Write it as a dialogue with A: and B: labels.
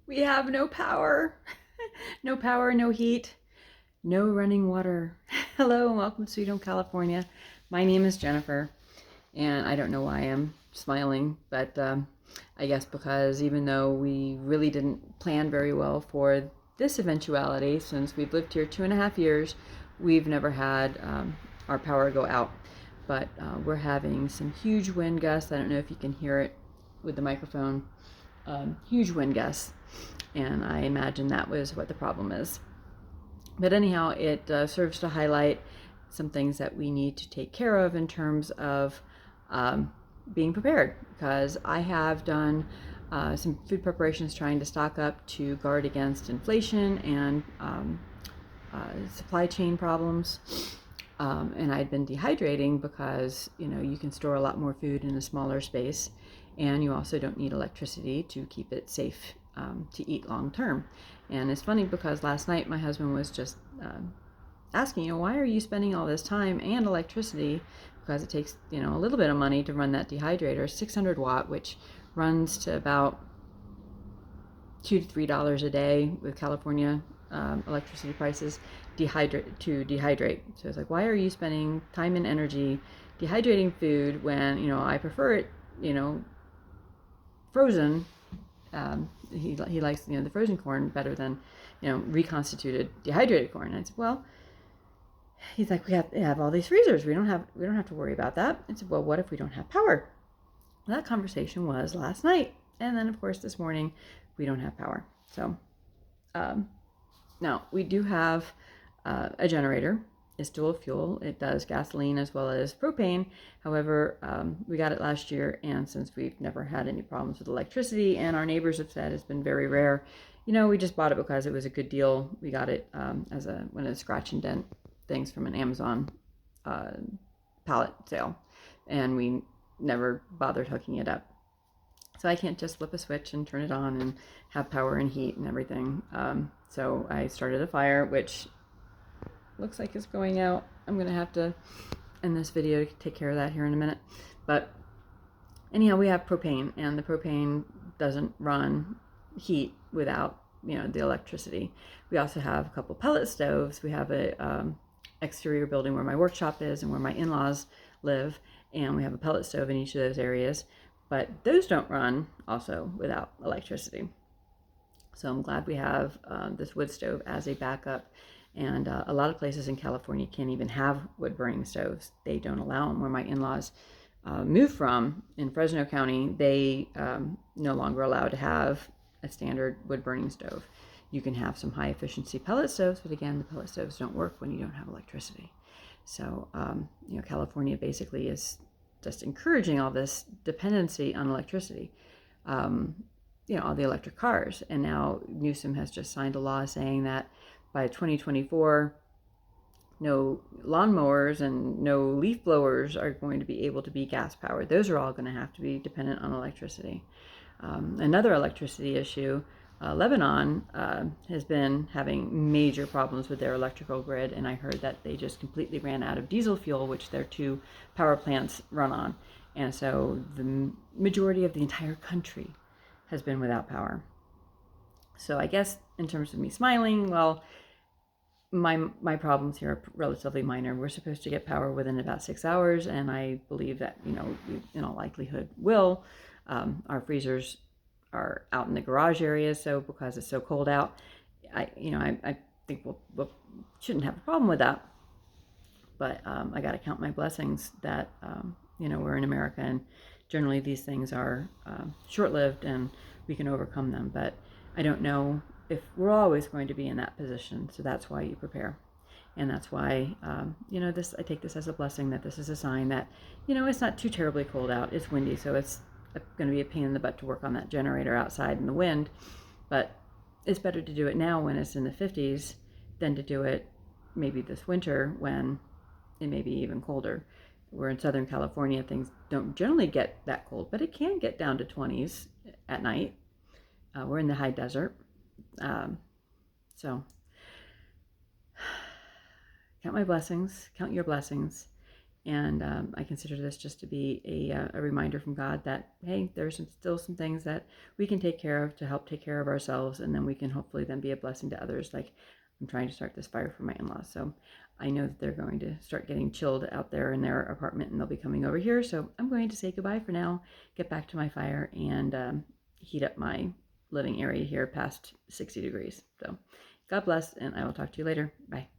A: We have no power. No power, no heat, no running water. Hello and welcome to Sweet Home, California. My name is Jennifer, and I don't know why I'm smiling, but I guess because even though we really didn't plan very well for this eventuality, since we've lived here 2.5 years, we've never had our power go out. But we're having some huge wind gusts. I don't know if you can hear it with the microphone. Huge wind gusts, and I imagine that was what the problem is. But anyhow, it serves to highlight some things that we need to take care of in terms of being prepared, because I have done some food preparations trying to stock up to guard against inflation and supply chain problems. And I'd been dehydrating because, you can store a lot more food in a smaller space, and you also don't need electricity to keep it safe to eat long term. And it's funny because last night my husband was just asking, why are you spending all this time and electricity? Because it takes, a little bit of money to run that dehydrator, 600 watt, which runs to about $2 to $3 a day with California electricity prices to dehydrate. So it's like, why are you spending time and energy dehydrating food when I prefer it frozen. He likes the frozen corn better than reconstituted dehydrated corn. And I said, well, he's like, we have all these freezers. We don't have to worry about that. I said, well, what if we don't have power? Well, that conversation was last night, and then of course this morning we don't have power. So now we do have a generator. It's dual fuel. It does gasoline as well as propane. However, we got it last year, and since we've never had any problems with electricity, and our neighbors have said it's been very rare, we just bought it because it was a good deal. We got it as one of the scratch and dent things from an Amazon pallet sale, and we never bothered hooking it up. So I can't just flip a switch and turn it on and have power and heat and everything. So I started a fire, which looks like it's going out. I'm going to have to end this video to take care of that here in a minute. But anyhow, we have propane, and the propane doesn't run heat without, the electricity. We also have a couple pellet stoves. We have a exterior building where my workshop is and where my in-laws live, and we have a pellet stove in each of those areas. But those don't run also without electricity. So I'm glad we have this wood stove as a backup. And a lot of places in California can't even have wood burning stoves. They don't allow them. Where my in-laws moved from in Fresno County, they no longer allowed to have a standard wood burning stove. You can have some high efficiency pellet stoves, but again, the pellet stoves don't work when you don't have electricity. So, California basically is just encouraging all this dependency on electricity. All the electric cars. And now Newsom has just signed a law saying that by 2024, no lawnmowers and no leaf blowers are going to be able to be gas powered. Those are all going to have to be dependent on electricity. Another electricity issue, Lebanon has been having major problems with their electrical grid, and I heard that they just completely ran out of diesel fuel, which their two power plants run on. And so the majority of the entire country has been without power. So I guess in terms of me smiling, well, my problems here are relatively minor. We're supposed to get power within about 6 hours, and I believe that we in all likelihood will. Our freezers are out in the garage area, so because it's so cold out, I think we'll shouldn't have a problem with that. But I got to count my blessings that we're in America, and generally these things are short-lived, and we can overcome them. But I don't know if we're always going to be in that position. So that's why you prepare. And that's why, I take this as a blessing, that this is a sign that, it's not too terribly cold out. It's windy, so it's going to be a pain in the butt to work on that generator outside in the wind. But it's better to do it now when it's in the 50s than to do it maybe this winter when it may be even colder. We're in Southern California, things don't generally get that cold, but it can get down to 20s at night. We're in the high desert. So count my blessings, count your blessings, And I consider this just to be a reminder from God that, hey, there's still some things that we can take care of to help take care of ourselves, and then we can hopefully then be a blessing to others. Like, I'm trying to start this fire for my in-laws, so I know that they're going to start getting chilled out there in their apartment, and they'll be coming over here. So I'm going to say goodbye for now, get back to my fire, and heat up my living area here past 60 degrees. So God bless, and I will talk to you later. Bye.